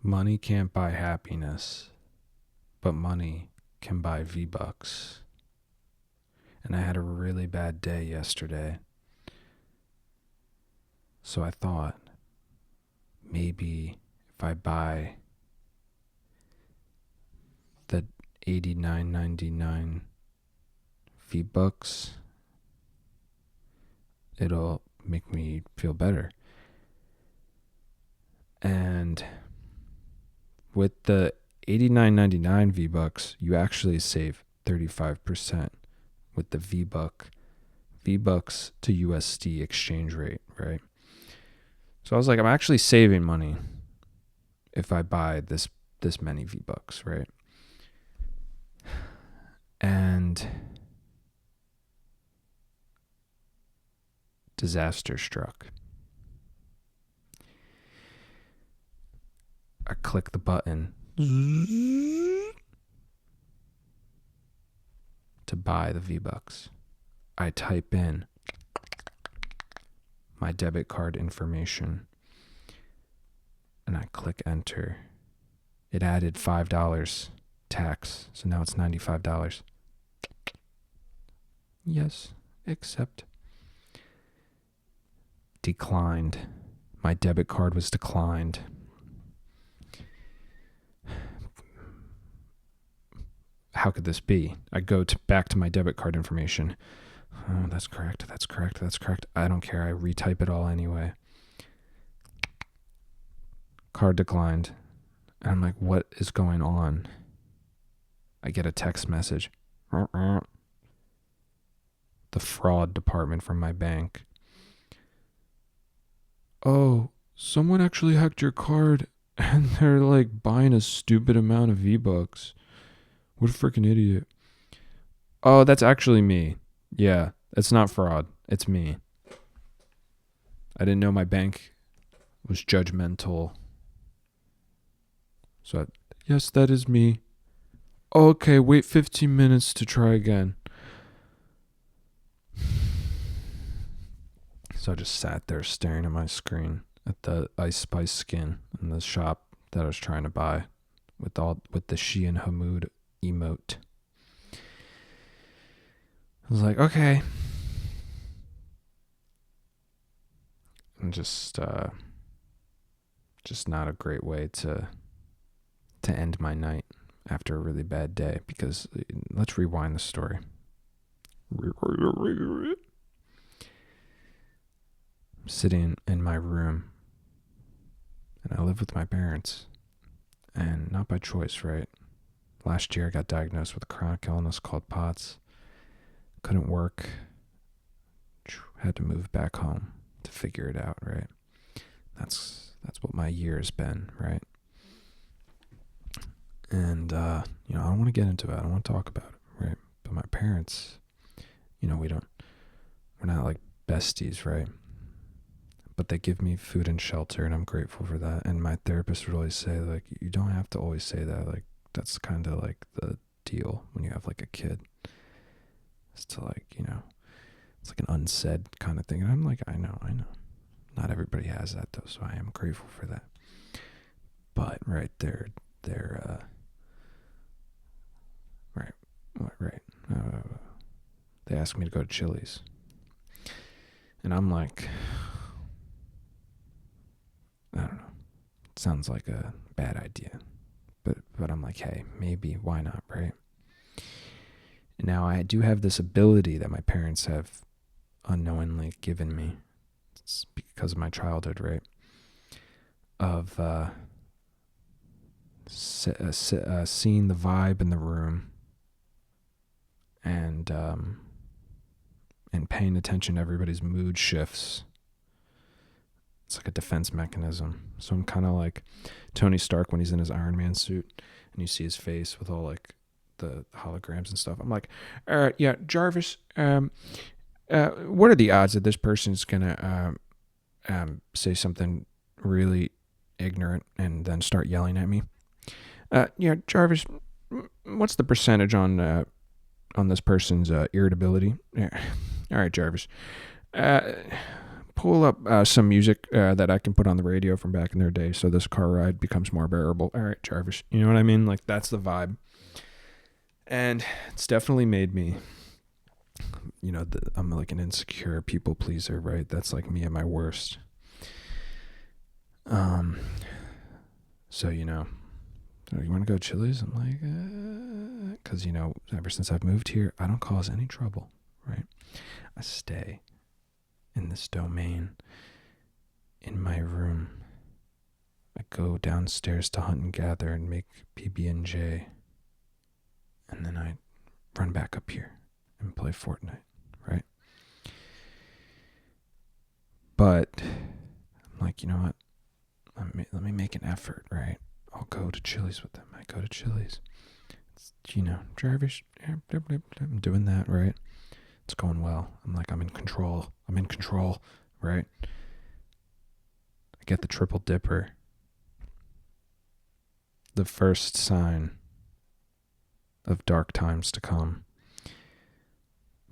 Money can't buy happiness, but money can buy vbucks. And I had a really bad day yesterday. So I thought maybe if I buy the $89.99 vbucks, it'll make me feel better. And with the $89.99 vbucks, you actually save 35% with the vbucks to USD exchange rate, right? So I was like, I'm actually saving money if I buy this many vbucks, right? And disaster struck. I click the button to buy the vbucks. I type in my debit card information and I click enter. It added $5 tax, so now it's $95. Yes, accept. Declined. My debit card was declined. How could this be? I go back to my debit card information. Oh, that's correct. I don't care. I retype it all anyway. Card declined. And I'm like, what is going on? I get a text message. The fraud department from my bank. Oh, someone actually hacked your card and they're like buying a stupid amount of V-Bucks. What a freaking idiot. Oh, that's actually me. Yeah, it's not fraud. It's me. I didn't know my bank was judgmental. So, yes, that is me. Okay, wait 15 minutes to try again. So I just sat there staring at my screen at the Ice Spice skin in the shop that I was trying to buy with the She and Hamoud emote. I was like, okay. And just not a great way to end my night after a really bad day, because let's rewind the story. I'm sitting in my room and I live with my parents, and not by choice, right? Last year I got diagnosed with a chronic illness called POTS. Couldn't work. Had to move back home to figure it out, right? That's what my year has been, right? And I don't want to get into it. I don't want to talk about it, right? But my parents, we're not like besties, right? But they give me food and shelter, and I'm grateful for that. And my therapist would always say, like, you don't have to always say that. Like, that's kind of like the deal when you have like a kid. It's to like, it's like an unsaid kind of thing. And I'm like, I know. Not everybody has that though, so I am grateful for that. But right there, they asked me to go to Chili's, and I'm like, I don't know. It sounds like a bad idea, but I'm like, hey, maybe, why not, right? Now I do have this ability that my parents have unknowingly given me. It's because of my childhood, right? Of seeing the vibe in the room and paying attention to everybody's mood shifts. It's like a defense mechanism. So I'm kind of like Tony Stark when he's in his Iron Man suit and you see his face with all like the holograms and stuff. I'm like, yeah, Jarvis, what are the odds that this person's gonna say something really ignorant and then start yelling at me? Yeah, Jarvis, what's the percentage on this person's irritability? Yeah. All right, Jarvis. 0.1%. pull up some music that I can put on the radio from back in their day so this car ride becomes more bearable. All right, Jarvis. You know what I mean? Like, that's the vibe. And it's definitely made me, I'm like an insecure people pleaser, right? That's like me at my worst. So, you want to go to Chili's? I'm like, because, ever since I've moved here, I don't cause any trouble, right? I stay in this domain in my room. I go downstairs to hunt and gather and make PB&J. And then I run back up here and play Fortnite, right? But I'm like, you know what? Let me make an effort, right? I'll go to Chili's with them. I go to Chili's. It's, Jarvis, I'm doing that, right? It's going well. I'm like, I'm in control, right? I get the triple dipper. The first sign of dark times to come.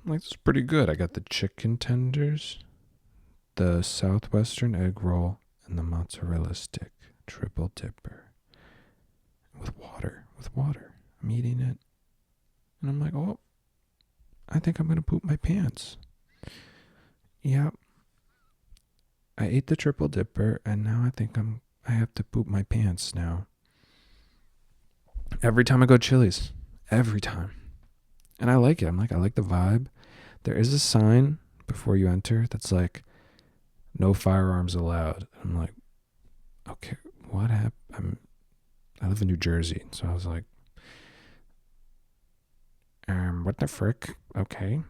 I'm like, this is pretty good. I got the chicken tenders, the Southwestern egg roll, and the mozzarella stick. Triple dipper. With water. I'm eating it. And I'm like, oh, I think I'm going to poop my pants. Yep. I ate the triple dipper, and now I think I have to poop my pants now. Every time I go to Chili's. Every time. And I like it. I like the vibe. There is a sign before you enter that's like, no firearms allowed. I'm like, okay, what happened? I live in New Jersey, so I was like, what the frick? Okay.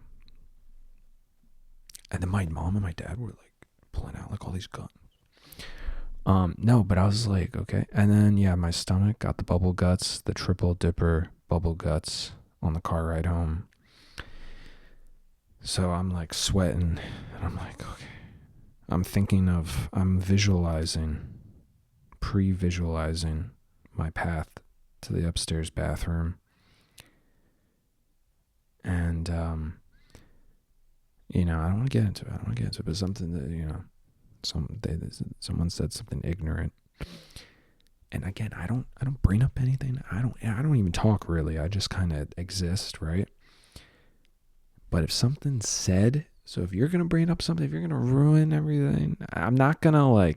And then my mom and my dad were like pulling out like all these guns. No, but I was like, okay. And then, yeah, my stomach got the bubble guts, the triple dipper bubble guts on the car ride home. So I'm like sweating, and I'm like, okay. I'm pre-visualizing my path to the upstairs bathroom. And, I don't want to get into it. But something that, someone said something ignorant. And again, I don't bring up anything. I don't even talk really. I just kind of exist, right? But if something's said, so if you're going to bring up something, if you're going to ruin everything, I'm not going to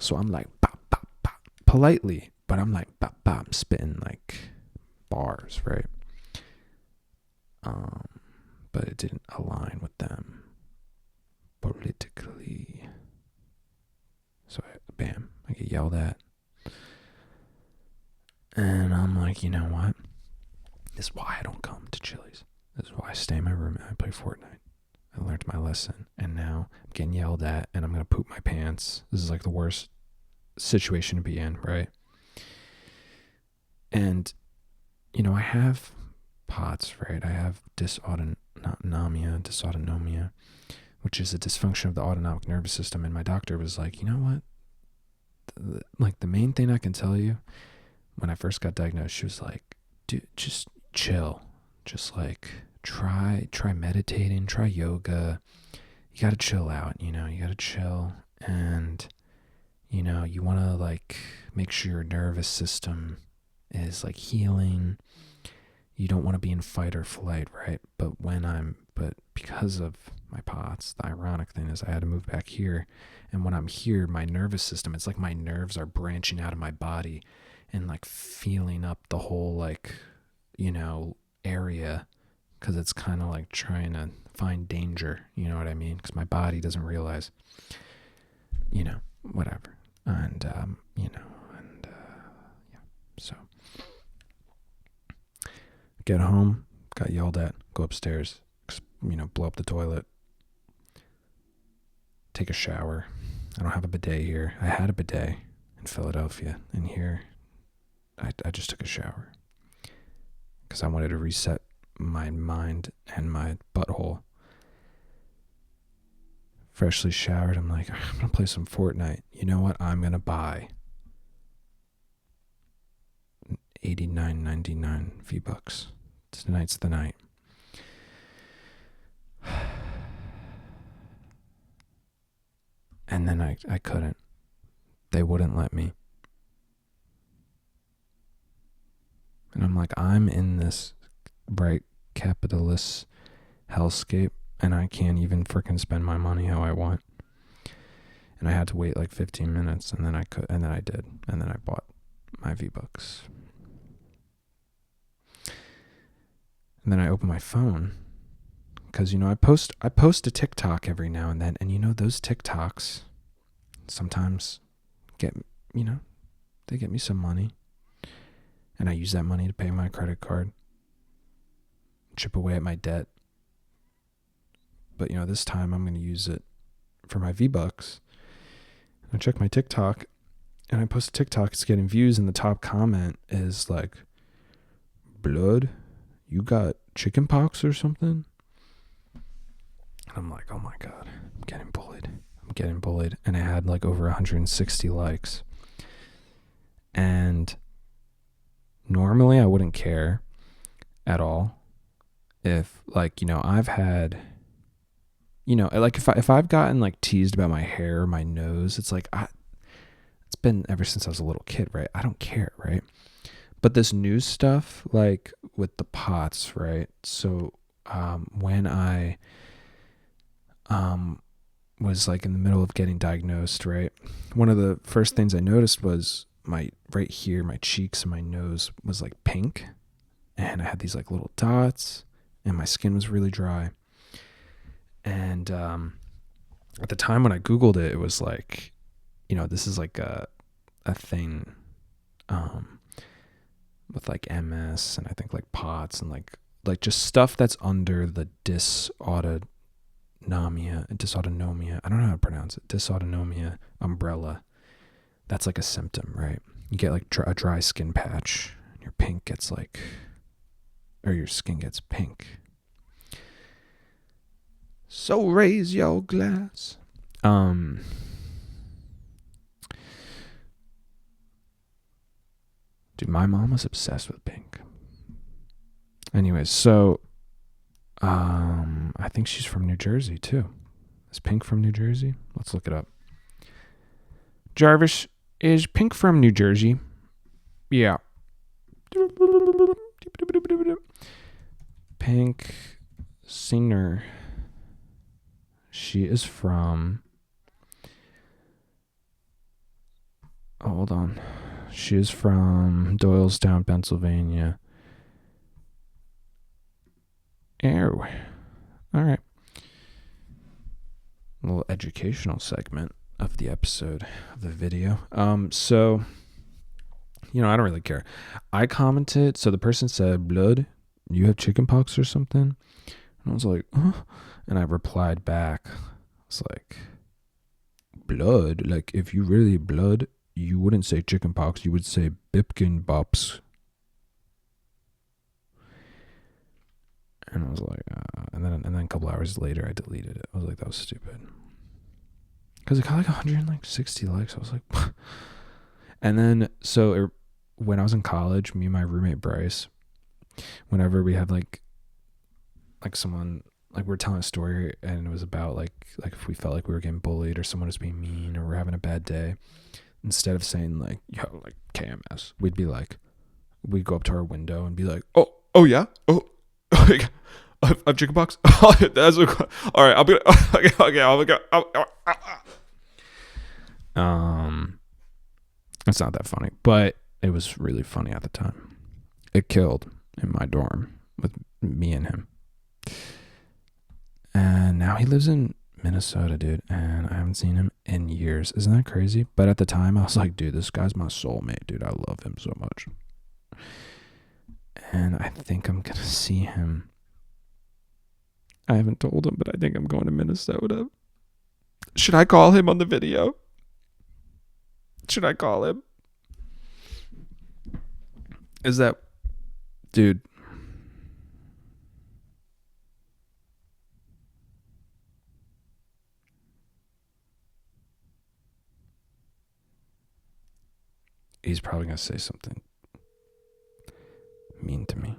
so I'm like, bop, bop, bop, politely, but I'm like, bop, bop, I'm spitting like bars, right? But it didn't align with them politically. So I get yelled at. And I'm like, you know what? This is why I don't come to Chili's. This is why I stay in my room and I play Fortnite. I learned my lesson. And now I'm getting yelled at and I'm going to poop my pants. This is like the worst situation to be in, right? And, I have POTS, right? I have dysautonomia, which is a dysfunction of the autonomic nervous system. And my doctor was like, you know what? The main thing I can tell you, when I first got diagnosed, she was like, dude, just chill. Just like try meditating, try yoga. You got to chill out, you got to chill. And, you want to like make sure your nervous system is like healing. You don't want to be in fight or flight, right? But because of my POTS, the ironic thing is I had to move back here. And when I'm here, my nervous system, it's like my nerves are branching out of my body and like feeling up the whole like, area, because it's kind of like trying to find danger, you know what I mean? Because my body doesn't realize, whatever. And, so get home, got yelled at, go upstairs, blow up the toilet, take a shower. I don't have a bidet here. I had a bidet in Philadelphia, and here I just took a shower because I wanted to reset my mind and my butthole. Freshly showered, I'm like, I'm going to play some Fortnite. You know what? I'm going to buy $89.99 vbucks. Tonight's the night. And then I couldn't. They wouldn't let me. And I'm like, I'm in this bright capitalist hellscape, and I can't even freaking spend my money how I want. And I had to wait like 15 minutes, and then I did, and then I bought my vbucks. And then I opened my phone, because I post a TikTok every now and then, and those TikToks sometimes get they get me some money, and I use that money to pay my credit card, chip away at my debt. But this time I'm going to use it for my vbucks. I check my TikTok, and I post a TikTok. It's getting views, and the top comment is like, "Blood, you got chicken pox or something?" And I'm like, oh my God, I'm getting bullied. And it had like over 160 likes. And normally I wouldn't care at all if I've had, like if I've gotten like teased about my hair or my nose, it's like, it's been ever since I was a little kid, right? I don't care, right? But this new stuff, like with the POTS, right? So when I was like in the middle of getting diagnosed, right? One of the first things I noticed was right here, my cheeks and my nose was like pink, and I had these like little dots, and my skin was really dry. And at the time when I Googled it, it was like, this is like a thing with like MS and I think like POTS and like just stuff that's under the dysautonomia. I don't know how to pronounce it. Dysautonomia umbrella. That's like a symptom, right? You get like a dry skin patch, and your skin gets pink. So raise your glass. Dude, my mom was obsessed with pink. Anyways, so I think she's from New Jersey too. Is Pink from New Jersey? Let's look it up. Jarvis, is Pink from New Jersey? Yeah. Pink singer. She is from... Oh, hold on. She is from Doylestown, Pennsylvania. Oh. All right. A little educational segment of the episode of the video. So, I don't really care. I commented, so the person said, "Blood, you have chicken pox or something?" And I was like, huh? And I replied back. It's like, blood? Like, if you really blood, you wouldn't say chicken pox, you would say vbucks. And I was like, and then a couple hours later, I deleted it. I was like, that was stupid. Because it got like 160 likes. I was like, and then, when I was in college, me and my roommate Bryce, whenever we had like someone, like we're telling a story and it was about like if we felt like we were getting bullied or someone was being mean or we're having a bad day, instead of saying like, yo, like KMS, we'd go up to our window and be like, oh yeah, I've chicken pox. All right, I'll be okay. It's not that funny, but it was really funny at the time. It killed in my dorm with me and him. And now he lives in Minnesota, dude, and I haven't seen him in years. Isn't that crazy? But at the time, I was like, dude, this guy's my soulmate, dude. I love him so much. And I think I'm going to see him. I haven't told him, but I think I'm going to Minnesota. Should I call him on the video? Should I call him? Is that... Dude... He's probably going to say something mean to me.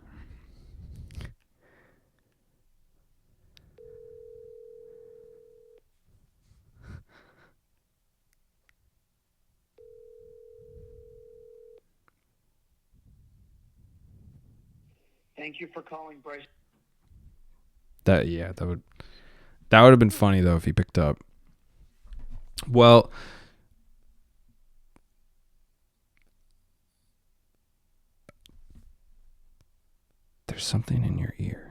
Thank you for calling Bryce. That would have been funny though if he picked up. Well, there's something in your ear.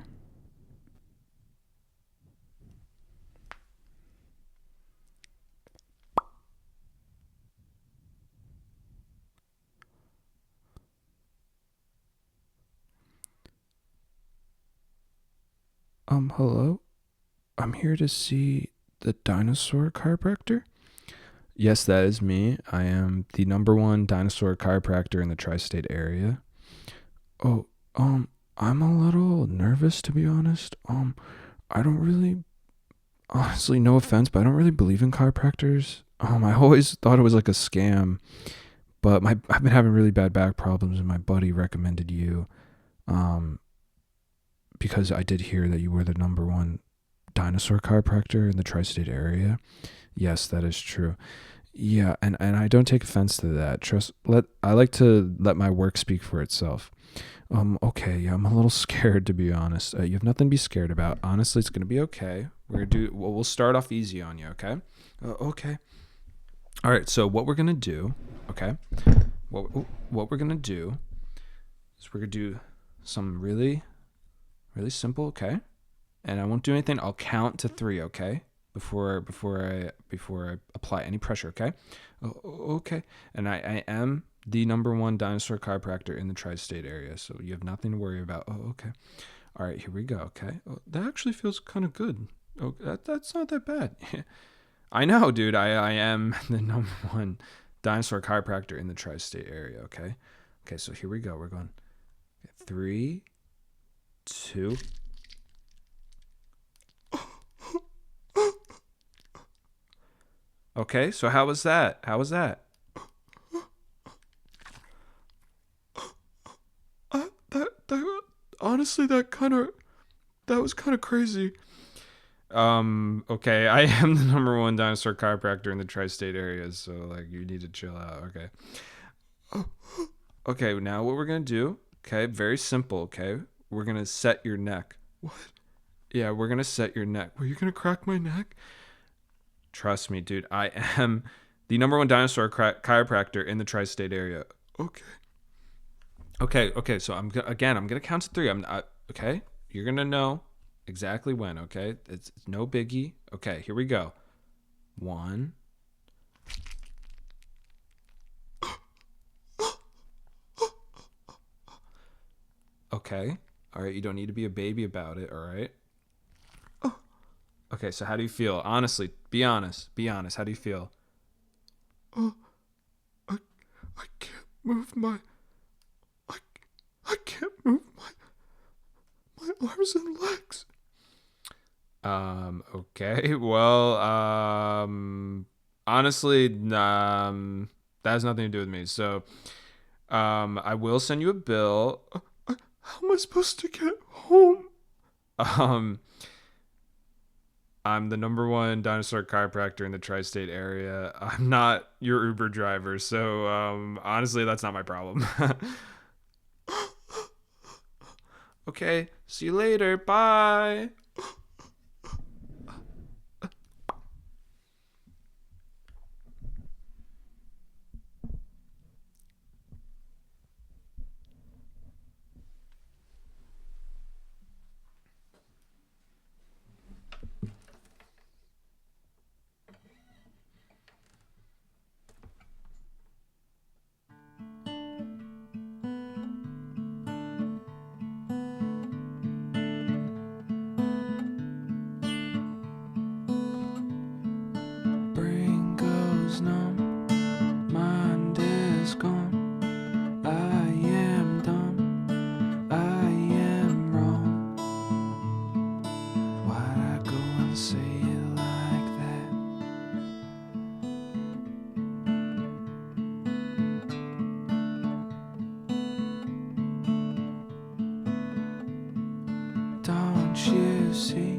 Hello? I'm here to see the dinosaur chiropractor. Yes, that is me. I am the #1 dinosaur chiropractor in the tri-state area. Oh, I'm a little nervous to be honest. I don't really, honestly, no offense, but I don't really believe in chiropractors. I always thought it was like a scam, but I've been having really bad back problems, and my buddy recommended you. Because I did hear that you were the #1 dinosaur chiropractor in the tri-state area. Yes, that is true. Yeah, and I don't take offense to that. I like to let my work speak for itself. Okay, yeah, I'm a little scared to be honest. You have nothing to be scared about. Honestly, it's gonna be okay. We'll start off easy on you, okay? Okay. All right. So what we're gonna do, okay? What we're gonna do is we're gonna do some really, really simple, okay? And I won't do anything. I'll count to 3, okay? Before I apply any pressure, okay? Okay. And I am the #1 dinosaur chiropractor in the tri-state area, so you have nothing to worry about. Okay. All right, here we go. Okay. That actually feels kind of good. Oh, that's not that bad. I know, dude. I am the #1 dinosaur chiropractor in the tri-state area. Okay. Okay. So here we go. We're going 3, 2. Okay, so how was that? That honestly, that was kind of crazy. Okay, I am the #1 dinosaur chiropractor in the tri-state area, so like you need to chill out. Okay. Okay, now what we're gonna do? Okay, very simple. Okay, we're gonna set your neck. What? Yeah, we're gonna set your neck. Were you gonna crack my neck? Trust me, dude. I am the #1 dinosaur chiropractor in the tri-state area. Okay. Okay. So I'm gonna count to 3. Okay. You're gonna know exactly when. Okay. It's no biggie. Okay. Here we go. 1. Okay. All right. You don't need to be a baby about it. All right. Okay. So how do you feel? Honestly, be honest. How do you feel? I can't move I can't move my arms and legs. Okay. Well, honestly, that has nothing to do with me. So, I will send you a bill. How am I supposed to get home? Um, I'm the #1 dinosaur chiropractor in the tri-state area. I'm not your Uber driver, so honestly, that's not my problem. Okay, see you later. Bye. Brain goes numb, mind is gone. I am dumb, I am wrong. Why'd I go and say it like that? Don't you see?